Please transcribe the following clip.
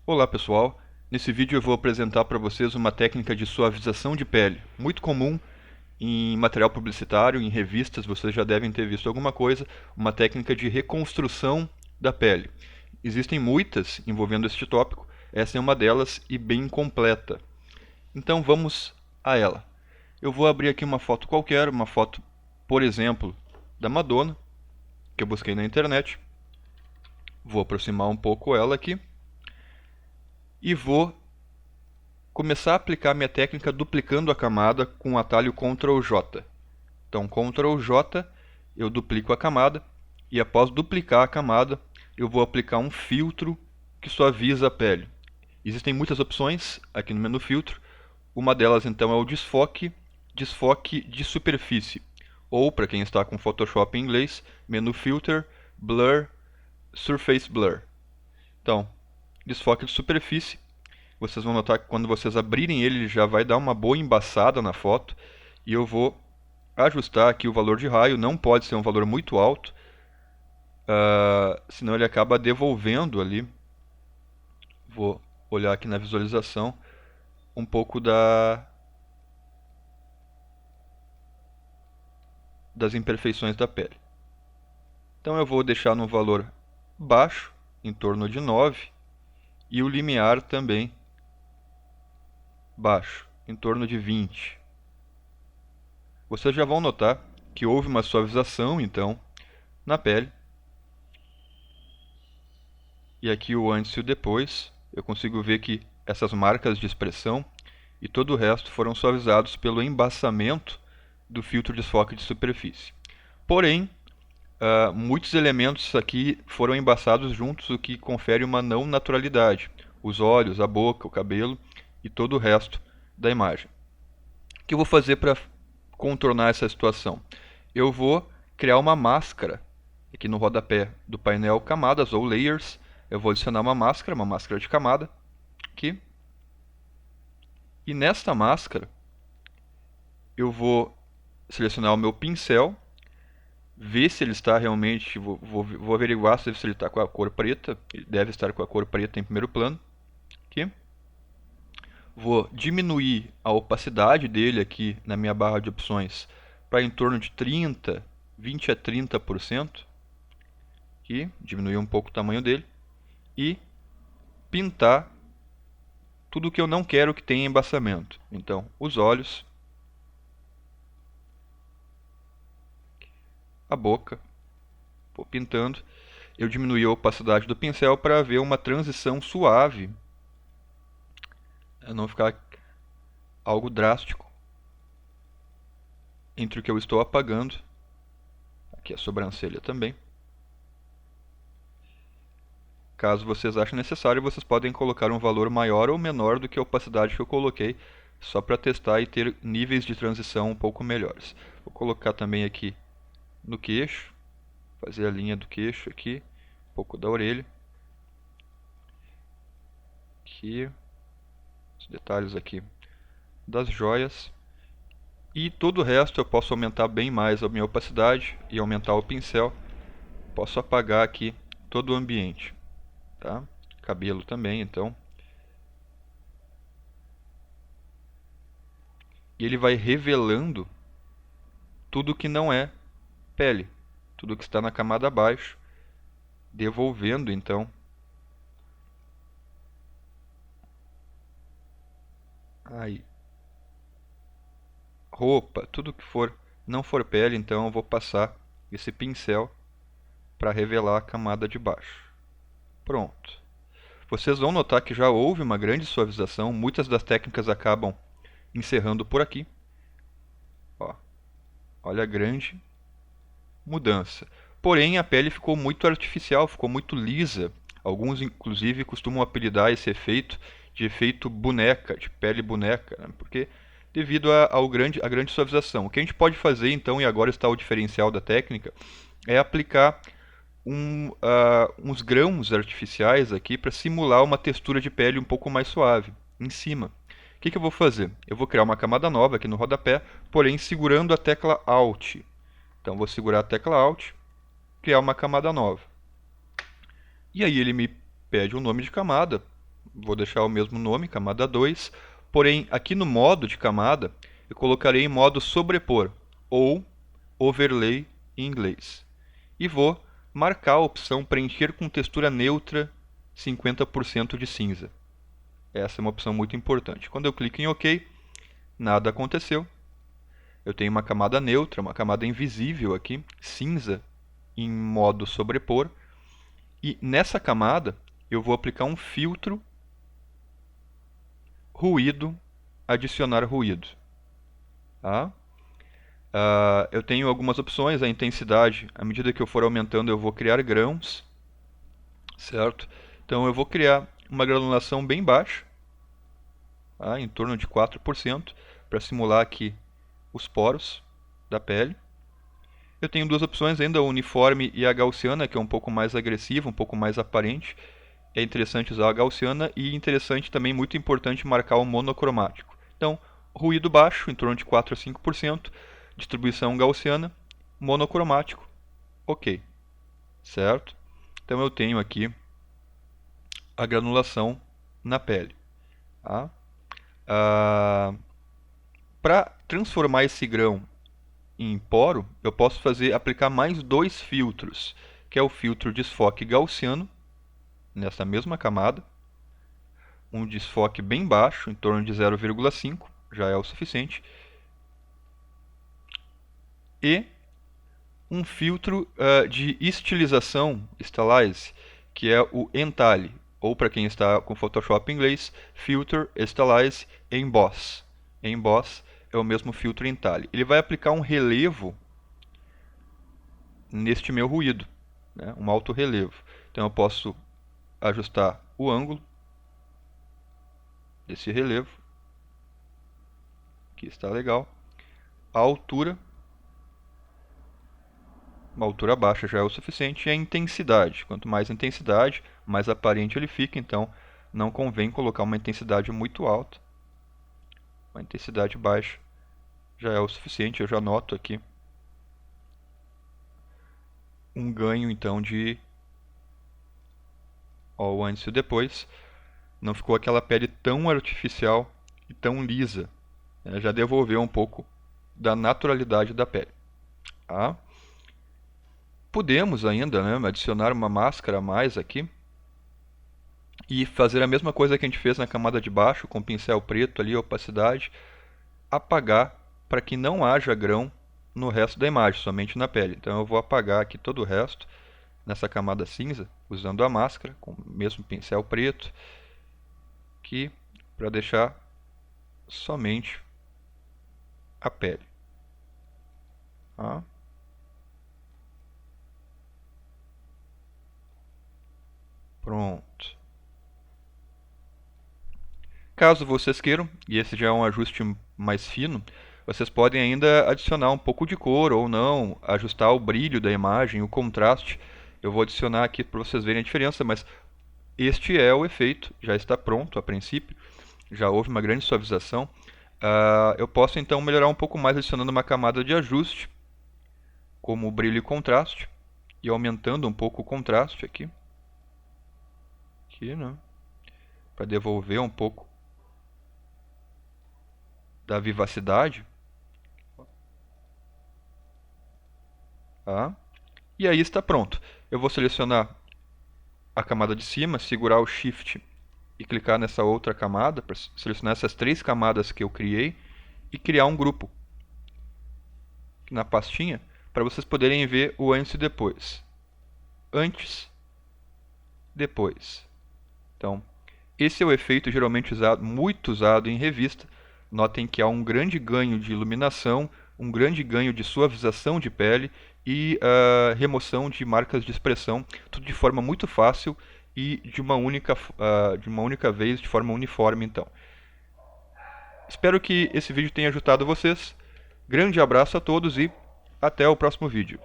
Olá pessoal, nesse vídeo eu vou apresentar para vocês uma técnica de suavização de pele, muito comum em material publicitário, em revistas, vocês já devem ter visto alguma coisa, uma técnica de reconstrução da pele. Existem muitas envolvendo este tópico, essa é uma delas e bem completa. Então vamos a ela. Eu vou abrir aqui uma foto qualquer, uma foto, por exemplo, da Madonna, que eu busquei na internet. Vou aproximar um pouco ela aqui e vou começar a aplicar minha técnica duplicando a camada com o atalho Ctrl J. Então, Ctrl J, eu duplico a camada e após duplicar a camada, eu vou aplicar um filtro que suaviza a pele. Existem muitas opções aqui no menu filtro. Uma delas então é o desfoque de superfície, ou para quem está com Photoshop em inglês, menu filter, blur, surface blur. Então, desfoque de superfície. Vocês vão notar que quando vocês abrirem ele já vai dar uma boa embaçada na foto. E eu vou ajustar aqui o valor de raio, não pode ser um valor muito alto, senão ele acaba devolvendo ali. Vou olhar aqui na visualização um pouco das imperfeições da pele. Então eu vou deixar no valor baixo, em torno de 9, e o limiar também baixo, em torno de 20. Vocês já vão notar que houve uma suavização, então, na pele. E aqui o antes e o depois, eu consigo ver que essas marcas de expressão e todo o resto foram suavizados pelo embaçamento do filtro de desfoque de superfície. Porém, muitos elementos aqui foram embaçados juntos, o que confere uma não naturalidade. Os olhos, a boca, o cabelo e todo o resto da imagem. O que eu vou fazer para contornar essa situação? Eu vou criar uma máscara aqui no rodapé do painel Camadas ou Layers. Eu vou adicionar uma máscara de camada aqui. E nesta máscara eu vou selecionar o meu pincel, ver se ele está realmente, vou averiguar se ele está com a cor preta. Ele deve estar com a cor preta em primeiro plano. Aqui. Vou diminuir a opacidade dele aqui na minha barra de opções para em torno de 20 a 30%. Aqui, diminuir um pouco o tamanho dele. E pintar tudo que eu não quero que tenha embaçamento. Então, os olhos, a boca, vou pintando. Eu diminui a opacidade do pincel para ver uma transição suave, não ficar algo drástico entre o que eu estou apagando. Aqui a sobrancelha também. Caso vocês achem necessário, vocês podem colocar um valor maior ou menor do que a opacidade que eu coloquei, só para testar e ter níveis de transição um pouco melhores. Vou colocar também aqui no queixo, fazer a linha do queixo aqui, um pouco da orelha. Aqui, os detalhes aqui das joias. E todo o resto eu posso aumentar bem mais a minha opacidade e aumentar o pincel. Posso apagar aqui todo o ambiente. Tá? Cabelo também, então. E ele vai revelando tudo que não é pele, tudo que está na camada abaixo, devolvendo então aí roupa, tudo que não for pele, então eu vou passar esse pincel para revelar a camada de baixo. Pronto. Vocês vão notar que já houve uma grande suavização, muitas das técnicas acabam encerrando por aqui. Ó, olha a grande mudança. Porém, a pele ficou muito artificial, ficou muito lisa. Alguns, inclusive, costumam apelidar esse efeito de efeito boneca, de pele boneca, né? Porque devido à grande suavização. O que a gente pode fazer, então, e agora está o diferencial da técnica, é aplicar uns grãos artificiais aqui para simular uma textura de pele um pouco mais suave em cima. O que eu vou fazer? Eu vou criar uma camada nova aqui no rodapé, porém segurando a tecla Alt. Então vou segurar a tecla Alt, criar uma camada nova. E aí ele me pede um nome de camada, vou deixar o mesmo nome, camada 2, porém aqui no modo de camada eu colocarei em modo sobrepor ou overlay em inglês. E vou marcar a opção preencher com textura neutra 50% de cinza. Essa é uma opção muito importante. Quando eu clico em OK, nada aconteceu. Eu tenho uma camada neutra, uma camada invisível aqui, cinza, em modo sobrepor. E nessa camada eu vou aplicar um filtro ruído, adicionar ruído. Tá? Eu tenho algumas opções, a intensidade, à medida que eu for aumentando eu vou criar grãos, certo? Então eu vou criar uma granulação bem baixa, tá? Em torno de 4%, para simular aqui os poros da pele. Eu tenho duas opções ainda, a uniforme e a gaussiana, que é um pouco mais agressiva, um pouco mais aparente. É interessante usar a gaussiana e interessante também, muito importante, marcar o monocromático. Então, ruído baixo, em torno de 4 a 5%, distribuição gaussiana, monocromático, ok, certo? Então eu tenho aqui a granulação na pele. Tá? Para transformar esse grão em poro, eu posso aplicar mais dois filtros, que é o filtro desfoque gaussiano, nessa mesma camada, um desfoque bem baixo, em torno de 0,5, já é o suficiente, e um filtro de estilização, stylize, que é o entalhe, ou para quem está com Photoshop em inglês, Filter Stylize Emboss. Emboss é o mesmo filtro entalhe. Ele vai aplicar um relevo neste meu ruído, né? Um alto relevo. Então eu posso ajustar o ângulo desse relevo, que está legal, a altura, uma altura baixa já é o suficiente, e a intensidade. Quanto mais intensidade, mais aparente ele fica, então não convém colocar uma intensidade muito alta. Uma intensidade baixa já é o suficiente, eu já noto aqui um ganho então de o antes e o depois. Não ficou aquela pele tão artificial e tão lisa, né? Já devolveu um pouco da naturalidade da pele. Tá? Podemos ainda, né, adicionar uma máscara a mais aqui e fazer a mesma coisa que a gente fez na camada de baixo, com o pincel preto ali, opacidade, apagar para que não haja grão no resto da imagem, somente na pele. Então eu vou apagar aqui todo o resto nessa camada cinza, usando a máscara, com o mesmo pincel preto, aqui, para deixar somente a pele. Tá? Pronto. Caso vocês queiram, e esse já é um ajuste mais fino, vocês podem ainda adicionar um pouco de cor ou não, ajustar o brilho da imagem, o contraste. Eu vou adicionar aqui para vocês verem a diferença, mas este é o efeito, já está pronto a princípio, já houve uma grande suavização. Eu posso então melhorar um pouco mais adicionando uma camada de ajuste, como o brilho e contraste, e aumentando um pouco o contraste aqui, né, para devolver um pouco da vivacidade. Tá? E aí está pronto. Eu vou selecionar a camada de cima, segurar o Shift e clicar nessa outra camada, para selecionar essas três camadas que eu criei, e criar um grupo na pastinha, para vocês poderem ver o antes e depois. Antes, depois. Então, esse é o efeito geralmente muito usado em revista. Notem que há um grande ganho de iluminação, um grande ganho de suavização de pele e remoção de marcas de expressão, tudo de forma muito fácil e de uma única vez, de forma uniforme então. Espero que esse vídeo tenha ajudado vocês. Grande abraço a todos e até o próximo vídeo.